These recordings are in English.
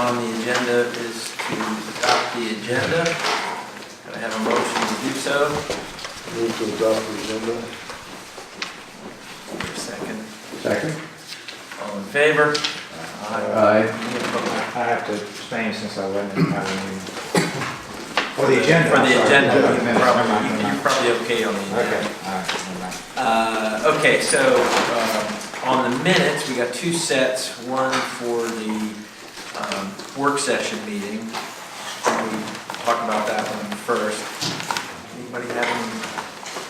on the agenda is to adopt the agenda. Can I have a motion to do so? Move to adopt the agenda. Second. Second. All in favor? Aye. Any opposed? I have to abstain since I wasn't in the meeting. For the agenda. For the I'm sorry. agenda, For the minutes. Never mind, never you're mind. probably okay on the Okay, agenda. all right, never mind. Okay, so on the minutes, we got two sets. One for the work session meeting. We talk about that one first. Anybody have any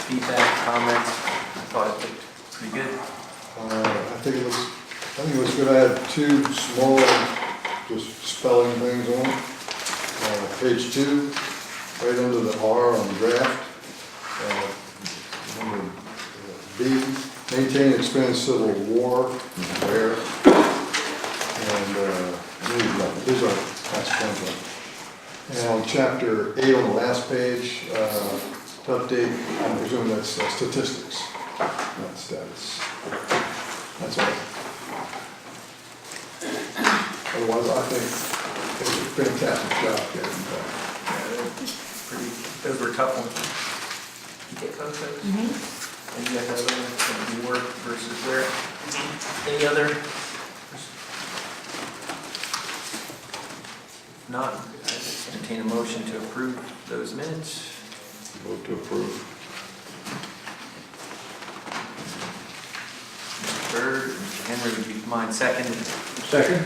feedback, comments? I thought it looked pretty good. I think it was good. I had two small, just spelling things on it. Page 2, right under the R on the draft. Number B, maintain and expand civil war, where, and these are past content. And on chapter 8 on the last page, to update, I presume that's statistics, not status. That's all. Otherwise, I think it was a fantastic job getting that. Those were tough ones. You get both those? And you got the other one from work versus where? Any other? If not, I just entertain a motion to approve those minutes. Move to approve. Mr. Byrd, Mr. Henry, would you mind second? Second.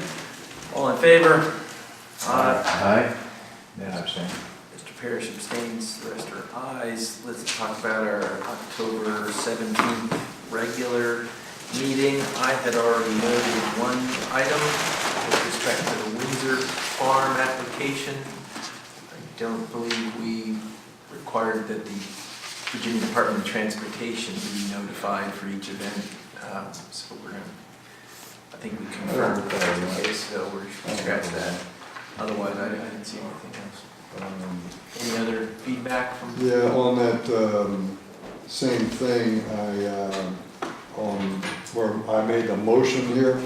All in favor? Aye. Aye. Then I abstain. Mr. Parrish abstains, the rest are ayes. Let's talk about our October 17th regular meeting. I had already noted one item with respect to the Windsor Farm application. I don't believe we required that the Virginia Department of Transportation be notified for each event. So we're going to, I think we confirmed that was the case, so we're scratch that. Otherwise, I didn't see anything else. Any other feedback from? Yeah, on that same thing, on where I made the motion here,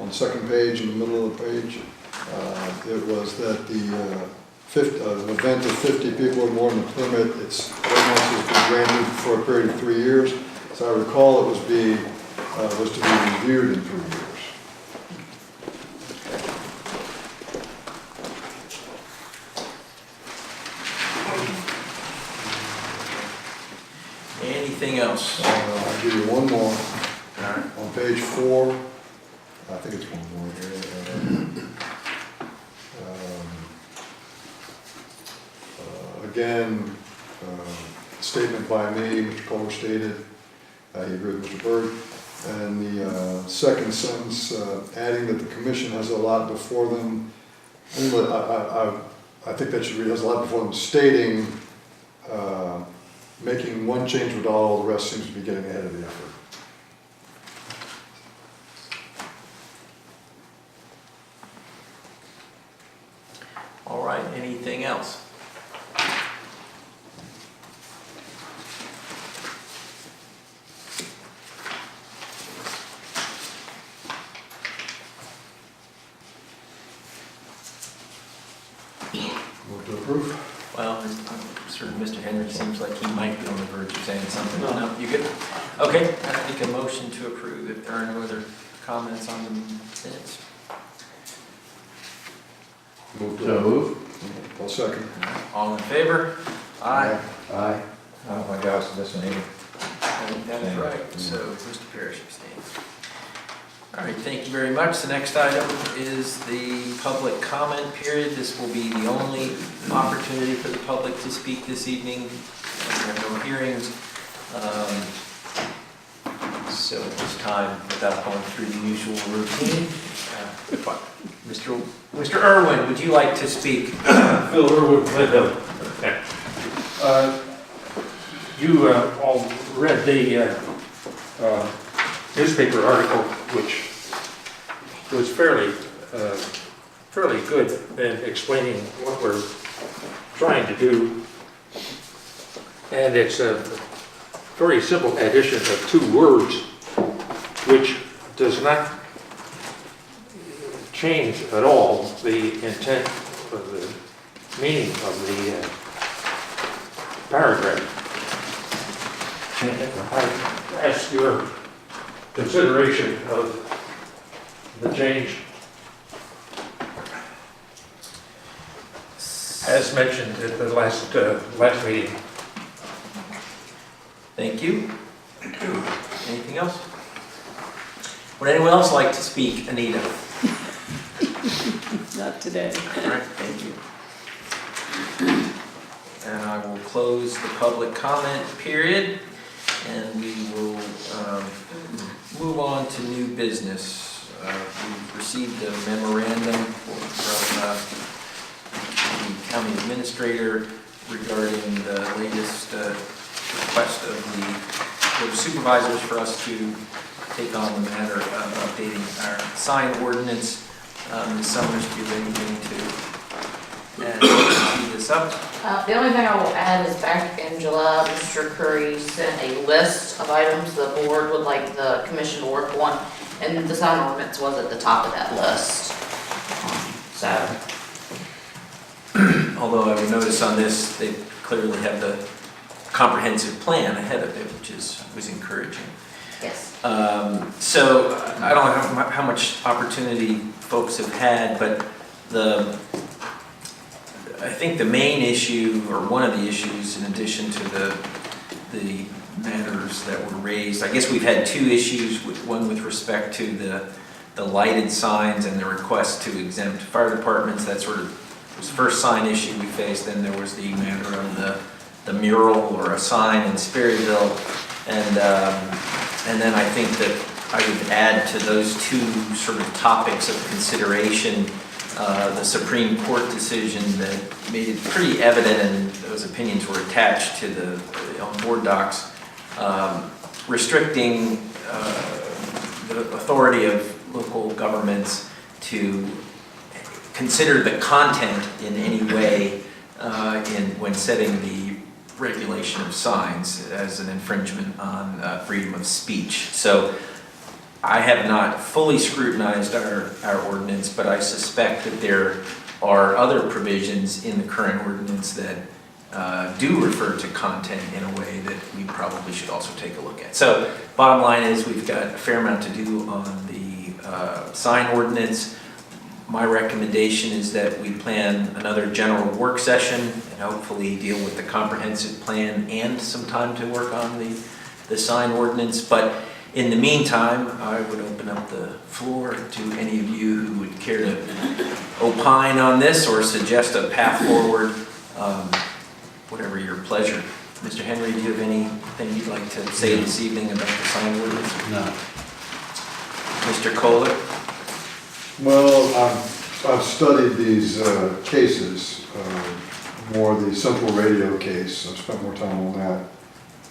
on the second page, in the middle of the page, it was that the an event of 50 people or more in the permit, its ordinance has been granted for a period of 3 years. As I recall, it was to be reviewed in 3 years. Anything else? I'll give you one more. All right. On page 4, I think it's one more here. Again, statement by me, Mr. Kohler stated, he agreed with Mr. Byrd. And the second sentence, adding that the commission has a lot before them. I think that should read, has a lot before them, stating, making one change with all, the rest seems to be getting ahead of the effort. All right, anything else? Move to approve. Well, I'm certain Mr. Henry seems like he might be on the verge of saying something. No, you good? Okay, I make a motion to approve if there are no other comments on the minutes. Move to So move. I'll second. All in favor? Aye. Aye. I don't think I was listening either. I think that is right, so Mr. Parrish abstains. All right, thank you very much. The next item is the public comment period. This will be the only opportunity for the public to speak this evening. We have no hearings. So at this time, without going through the usual routine, Mr. Irwin, would you like to speak? Phil Irwin, Linda. You all read the newspaper article, which was fairly good in explaining what we're trying to do. And it's a very simple addition of 2 words, which does not change at all the intent of the meaning of the paragraph. I ask your consideration of the change as mentioned at the last meeting. Thank you. Anything else? Would anyone else like to speak? Anita? Not today. All right, thank you. And I will close the public comment period, and we will move on to new business. We've received a memorandum from the county administrator regarding the latest request of the Board of Supervisors for us to take on the matter of updating our sign ordinance. Ms. Summers, do you have anything to add to speed this up? The only thing I will add is back in July, Mr. Curry sent a list of items the board would like the commission to work on, and the sign ordinance was at the top of that list. So, Although I would notice on this, they clearly have the comprehensive plan ahead of it, which was encouraging. yes. So I don't know how much opportunity folks have had, but I think the main issue, or one of the issues, in addition to the matters that were raised, I guess we've had two issues, one with respect to the lighted signs and the request to exempt fire departments. That sort of was the first sign issue we faced. Then there was the matter of the mural or a sign in Sperryville, and then I think that I would add to those two sort of topics of consideration the Supreme Court decision that made it pretty evident, and those opinions were attached to on board docs, restricting the authority of local governments to consider the content in any way when setting the regulation of signs as an infringement on freedom of speech. So I have not fully scrutinized our ordinance, but I suspect that there are other provisions in the current ordinance that do refer to content in a way that we probably should also take a look at. So bottom line is we've got a fair amount to do on the sign ordinance. My recommendation is that we plan another general work session and hopefully deal with the comprehensive plan and some time to work on the sign ordinance. But in the meantime, I would open up the floor to any of you who would care to opine on this or suggest a path forward, whatever your pleasure. Mr. Henry, do you have anything you'd like to say this evening about the sign ordinance? No. Mr. Kohler? Well, I've studied these cases, more the Central Radio case. I've spent more time on that.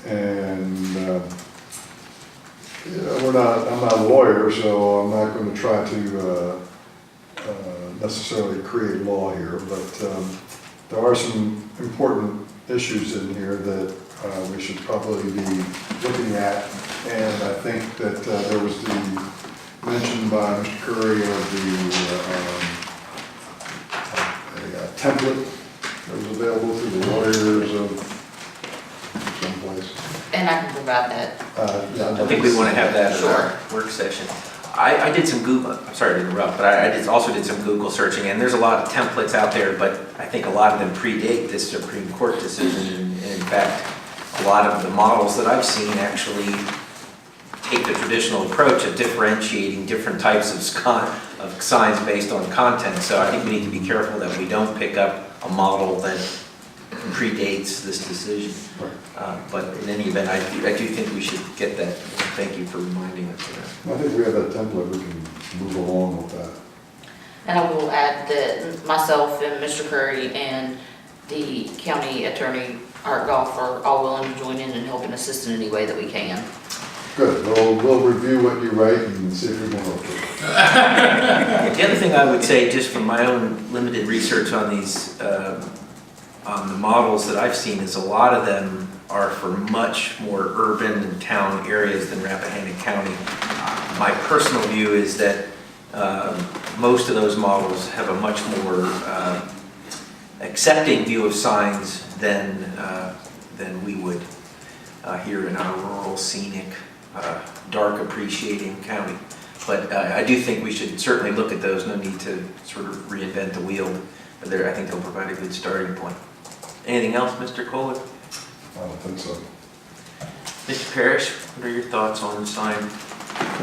And I'm not a lawyer, so I'm not going to try to necessarily create law here, but there are some important issues in here that we should probably be looking at. And I think that there was the mention by Mr. Curry of the template that was available to the lawyers of someplace. And I can provide that. Yeah, I think we want to have that in our Sure. work session. I did some Google, I'm sorry to interrupt, but I also did some Google searching, and there's a lot of templates out there, but I think a lot of them predate this Supreme Court decision. And in fact, a lot of the models that I've seen actually take the traditional approach of differentiating different types of signs based on content. So I think we need to be careful that we don't pick up a model that predates this decision. But in any event, I do think we should get that. Thank you for reminding us of that. I think we have that template, we can move along with that. And I will add that myself and Mr. Curry and the county attorney, Art Goff, are all willing to join in and help and assist in any way that we can. Good, we'll review what you write and see if we can work with it. The other thing I would say, just from my own limited research on these, on the models that I've seen, is a lot of them are for much more urban and town areas than Rappahannock County. My personal view is that most of those models have a much more accepting view of signs than we would here in our rural, scenic, dark appreciating county. But I do think we should certainly look at those. No need to sort of reinvent the wheel. But I think they'll provide a good starting point. Anything else, Mr. Kohler? I don't think so. Mr. Parrish, what are your thoughts on the sign?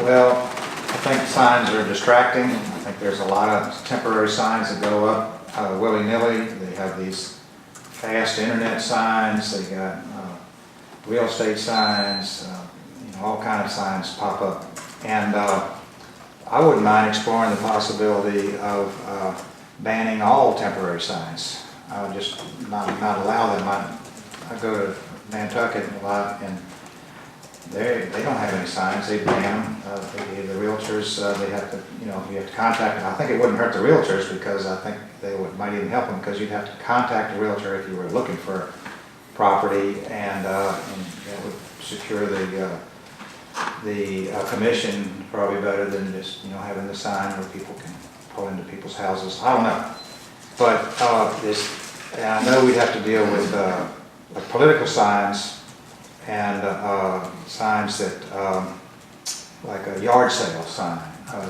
Well, I think signs are distracting. I think there's a lot of temporary signs that go up willy-nilly. They have these fast internet signs, they got real estate signs, all kind of signs pop up. And I wouldn't mind exploring the possibility of banning all temporary signs. I would just not allow them. I go to Nantucket a lot, and they don't have any signs. They ban them. The realtors, they have to, you have to contact them. I think it wouldn't hurt the realtors, because I think they might even help them, because you'd have to contact a realtor if you were looking for property, and that would secure the commission probably better than just, having the sign where people can pull into people's houses. I don't know. But and I know we'd have to deal with like political signs and signs that, like a yard sale sign,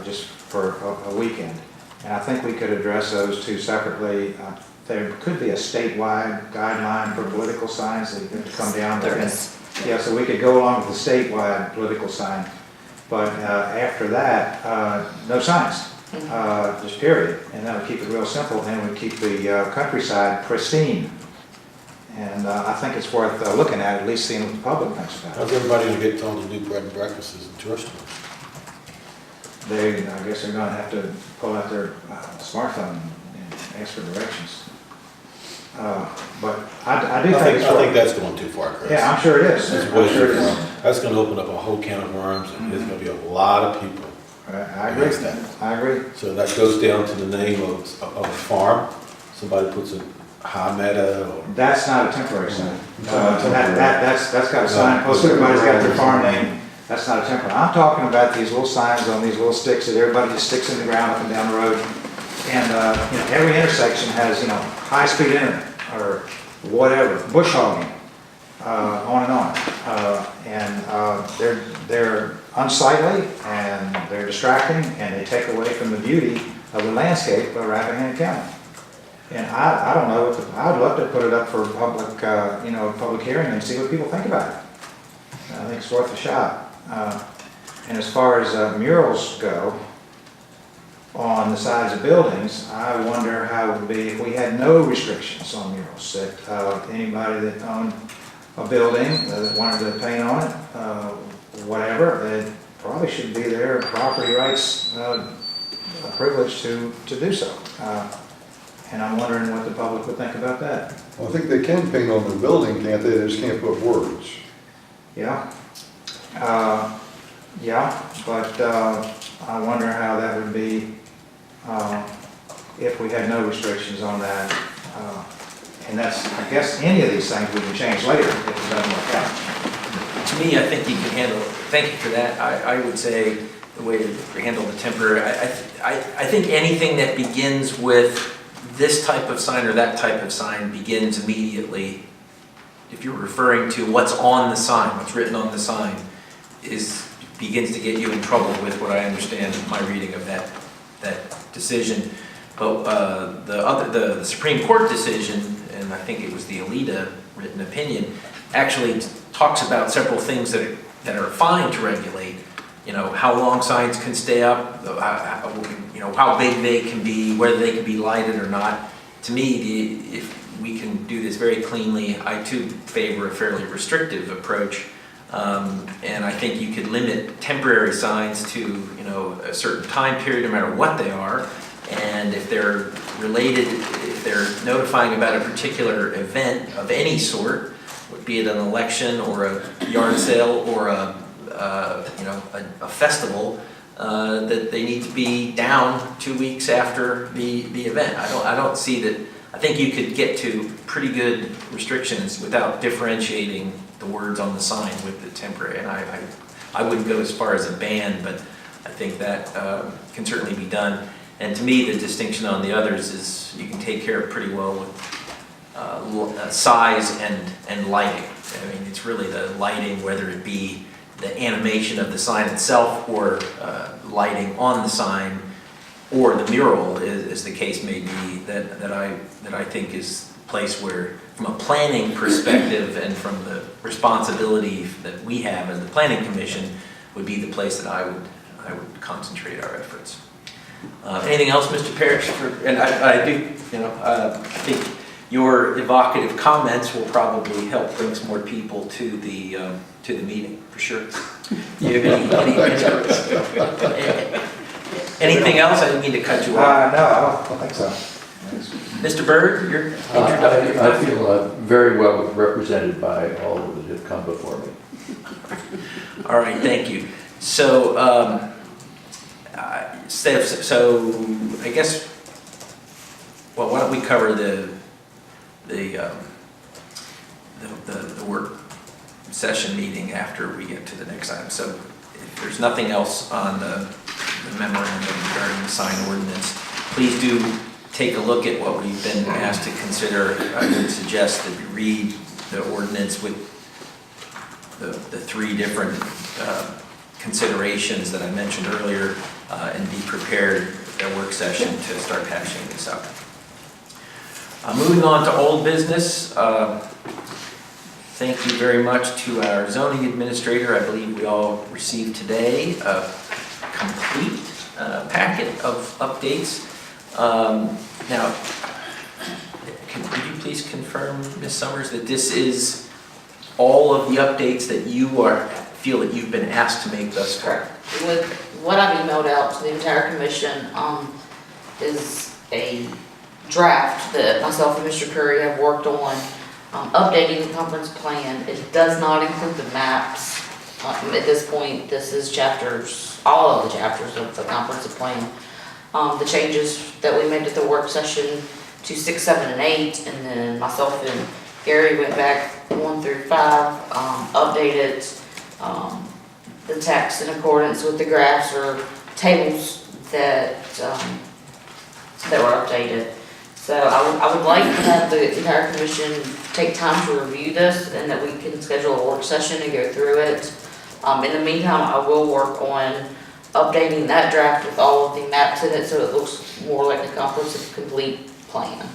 just for a weekend. And I think we could address those two separately. There could be a statewide guideline for political signs that have to come down. There is. Yeah, so we could go along with the statewide political sign. But after that, no signs. Just period, and that would keep it real simple, and would keep the countryside pristine. And I think it's worth looking at least seeing what the public thinks about How's it. everybody gonna get told to do bread and breakfasts in Georgetown? I guess they're gonna have to pull out their smartphone and ask for directions. But I do think it's I think worth. that's going too far, Chris. Yeah, I'm sure it is. That's I'm way sure too it is. far. That's gonna open up a whole can of worms, and there's gonna be a lot of people I agree. against that. I agree. So that goes down to the name of a farm. Somebody puts a high meta or. That's not a temporary sign. That's got a sign posted, everybody's got their farm name. That's not a temporary. I'm talking about these little signs on these little sticks that everybody just sticks in the ground up and down the road. And, every intersection has, high-speed internet or whatever, bush hogging, on and on. They're unsightly, and they're distracting, and they take away from the beauty of the landscape of Rappahannock County. And I don't know, I'd love to put it up for public, public hearing and see what people think about it. I think it's worth a shot. And as far as murals go on the sides of buildings, I wonder how it would be if we had no restrictions on murals. That anybody that owned a building that wanted to paint on it, whatever, it probably should be their property rights privilege to do so. And I'm wondering what the public would think about that. Well, I think they can paint on the building, can't they? They just can't put words. Yeah. But I wonder how that would be if we had no restrictions on that. And that's, I guess, any of these things we can change later if it doesn't work out. To me, I think you can handle, thank you for that. I would say the way to handle the temporary, I think anything that begins with this type of sign or that type of sign begins immediately. If you're referring to what's on the sign, what's written on the sign, begins to get you in trouble with what I understand my reading of that decision. But the Supreme Court decision, and I think it was the Alita written opinion, actually talks about several things that are fine to regulate. How long signs can stay up, how big they can be, whether they can be lighted or not. To me, if we can do this very cleanly, I too favor a fairly restrictive approach. And I think you could limit temporary signs to, a certain time period, no matter what they are. And if they're related, if they're notifying about a particular event of any sort, be it an election or a yard sale or a festival, that they need to be down 2 weeks after the event. I don't see that. I think you could get to pretty good restrictions without differentiating the words on the sign with the temporary. And I wouldn't go as far as a ban, but I think that can certainly be done. And to me, the distinction on the others is you can take care of pretty well with size and lighting. I mean, it's really the lighting, whether it be the animation of the sign itself or lighting on the sign or the mural, as the case may be, that I think is the place where, from a planning perspective and from the responsibility that we have as the Planning Commission, would be the place that I would concentrate our efforts. Anything else, Mr. Parrish? And I do, I think your evocative comments will probably help bring some more people to the meeting, for sure. Do you have anything else? I didn't mean to cut you off. No, I don't think so. Mr. Byrd, your introduction. I feel very well represented by all that have come before me. All right, thank you. So, so I guess, well, why don't we cover the work session meeting after we get to the next item. So if there's nothing else on the memorandum regarding the sign ordinance, please do take a look at what we've been asked to consider. I would suggest that you read the ordinance with the three different considerations that I mentioned earlier, and be prepared for their work session to start hashing this out. Moving on to old business. Thank you very much to our zoning administrator. I believe we all received today a complete packet of updates. Now, could you please confirm, Ms. Summers, that this is all of the updates that you feel that you've been asked to make thus far? With what I've emailed out to the entire commission, is a draft that myself and Mr. Curry have worked on, updating the conference plan. It does not include the maps. At this point, this is all of the chapters of the comprehensive plan. The changes that we made at the work session to 6, 7, and 8, and then myself and Gary went back 1 through 5, updated the text in accordance with the graphs or tables that were updated. So I would like to have the entire commission take time to review this, and that we can schedule a work session and go through it. In the meantime, I will work on updating that draft with all of the maps in it so it looks more like a comprehensive, complete plan.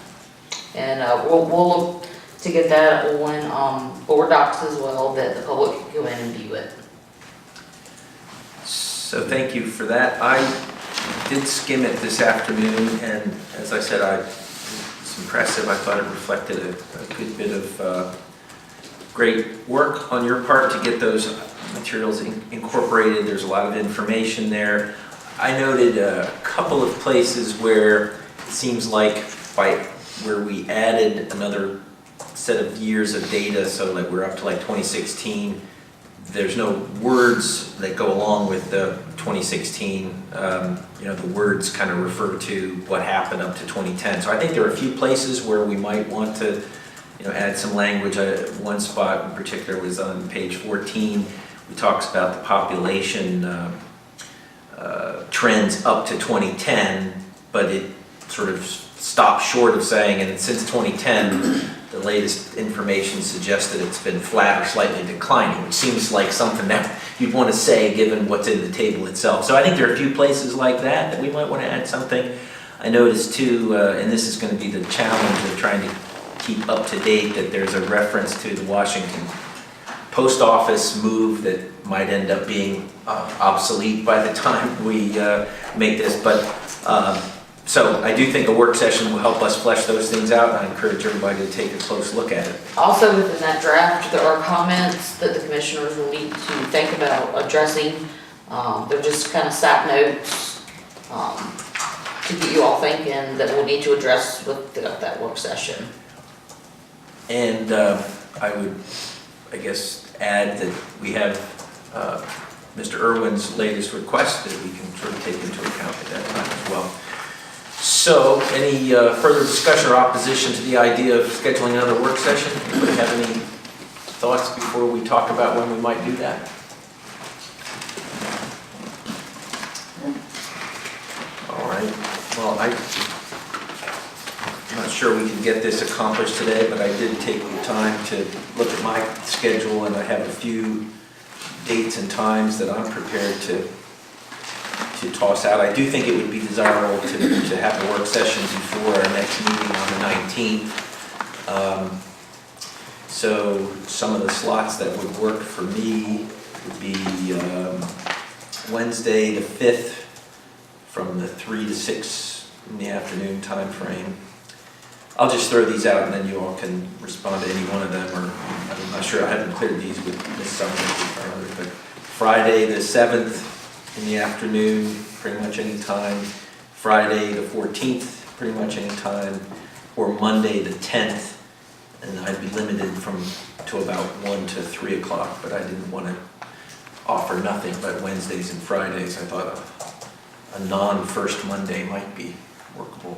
And we'll look to get that on board docs as well, that the public can go in and view it. So thank you for that. I did skim it this afternoon, and as I said, it's impressive. I thought it reflected a good bit of great work on your part to get those materials incorporated. There's a lot of information there. I noted a couple of places where it seems like where we added another set of years of data, so like we're up to like 2016. There's no words that go along with the 2016. The words kind of refer to what happened up to 2010. So I think there are a few places where we might want to, add some language. One spot in particular was on page 14. It talks about the population trends up to 2010, but it sort of stops short of saying, and since 2010, the latest information suggests that it's been flat or slightly declining, which seems like something that you'd want to say given what's in the table itself. So I think there are a few places like that we might want to add something. I noticed too, and this is going to be the challenge of trying to keep up to date, that there's a reference to the Washington post office move that might end up being obsolete by the time we make this. But so I do think a work session will help us flesh those things out, and I encourage everybody to take a close look at it. Also within that draft, there are comments that the commissioners will need to think about addressing. They're just kind of side notes to get you all thinking that we'll need to address with that work session. And I would, I guess, add that we have Mr. Irwin's latest request that we can sort of take into account at that time as well. So, any further discussion or opposition to the idea of scheduling another work session? Anybody have any thoughts before we talk about when we might do that? All right. Well, I'm not sure we can get this accomplished today, but I did take the time to look at my schedule, and I have a few dates and times that I'm prepared to toss out. I do think it would be desirable to have a work session before our next meeting on the 19th. So some of the slots that would work for me would be Wednesday the 5th from the 3 to 6 in the afternoon time frame. I'll just throw these out and then you all can respond to any one of them, or I'm not sure, I haven't cleared these with Ms. Summers, but Friday the 7th in the afternoon, pretty much any time. Friday the 14th, pretty much any time, or Monday the 10th, and I'd be limited to about 1 to 3 o'clock, but I didn't want to offer nothing but Wednesdays and Fridays. I thought a non-first Monday might be workable.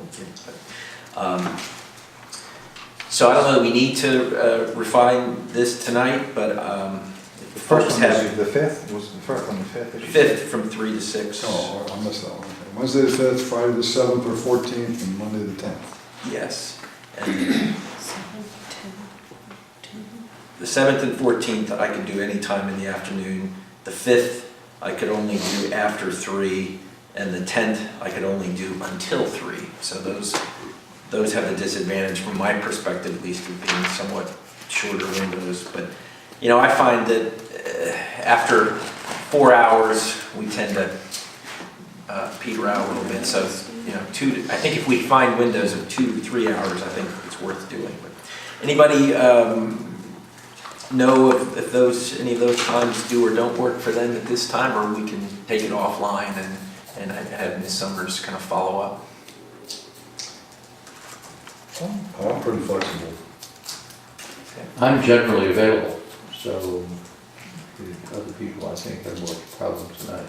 So I don't know that we need to refine this tonight, but if The first one have was the 5th, was the first one the 5th? that you 5th said? from 3 to 6. Oh, I missed that one. Okay. Wednesday the 5th, Friday the 7th or 14th, and Monday the 10th. Yes. And the 7th and 14th, I could do any time in the afternoon. The 5th, I could only do after 3, and the 10th, I could only do until 3. So those have a disadvantage from my perspective, at least, of being somewhat shorter windows. But, you know, I find that after 4 hours, we tend to peter out a little bit. So, you know, I think if we find windows of 2 to 3 hours, I think it's worth doing. But anybody know if any of those times do or don't work for them at this time, or we can take it offline and have Ms. Summers kind of follow up? I'm pretty flexible. I'm generally available, so the other people, I think, have more problems tonight.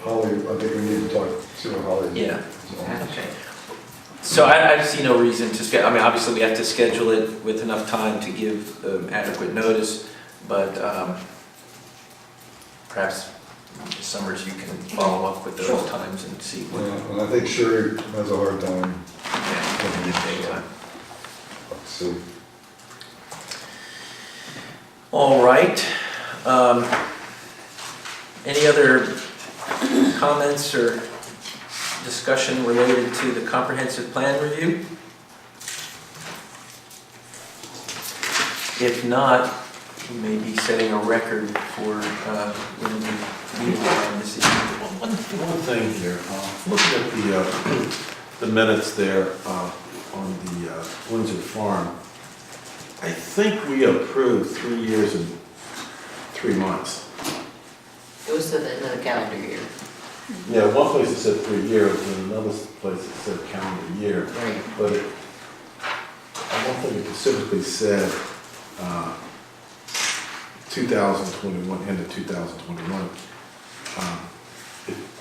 Holly, I think we need to talk, see what Holly. Yeah. Okay. So I see no reason to schedule, I mean, obviously we have to schedule it with enough time to give adequate notice, but perhaps Ms. Summers, you can follow up with those times and see what. Yeah, and I think Sherry has a hard time. Let's see. All right. Any other comments or discussion related to the comprehensive plan review? If not, we may be setting a record for when we meet on this evening. One thing here, looking at the minutes there on the Windsor Farm, I think we approved 3 years and 3 months. It was to the end of the calendar year. Yeah, one place it said 3 years, and another place it said calendar year. Right. But I don't think it specifically said 2021, end of 2021.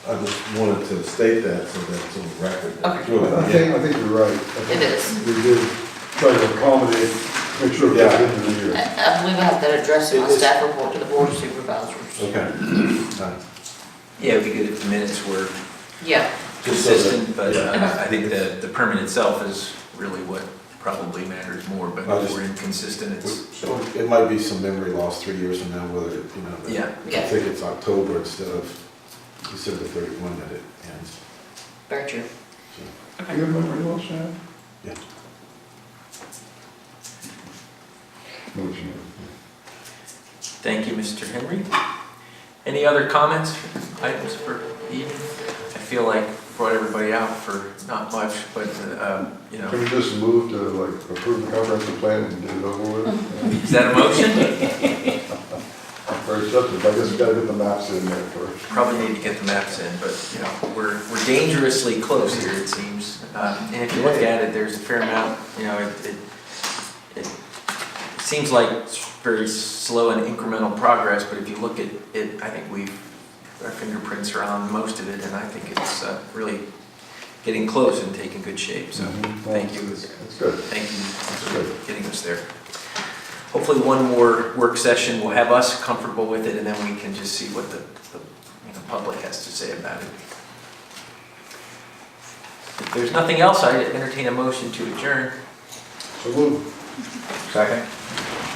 I just wanted to state that so that it's on the record. Okay. Really, I think you're right. I think It is. We did try to accommodate, make sure it's at the end of the year. I believe I have that addressed in my staff report to the board of supervisors. Okay. Yeah, it'd be good if the minutes were Yeah. Just so that- consistent, but yeah. I think the permit itself is really what probably matters more, but I if just- we're inconsistent, it's, So it might be some memory loss 3 years from now, whether, yeah. I think it's October instead of December 31 that it ends. Very true. You have memory loss, Shannon? Yeah. No, she never. Thank you, Mr. Henry. Any other comments, items for the evening? I feel like brought everybody out for not much, but, you know. Can we just move to like approve the comprehensive plan and get it over with? Is that a motion? Very simple, I guess we gotta get the maps in there first. Probably need to get the maps in, but, you know, we're dangerously close here, it seems. And if you look at it, there's a fair amount, you know, it seems like it's very slow and incremental progress, but if you look at it, I think our fingerprints are on most of it, and I think it's really getting close and taking good shape, so thank you. That's good. Thank you for getting us there. Hopefully one more work session will have us comfortable with it, and then we can just see what the public has to say about it. If there's nothing else, I entertain a motion to adjourn. So move. Second.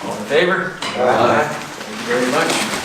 All in favor? Aye. Thank you very much.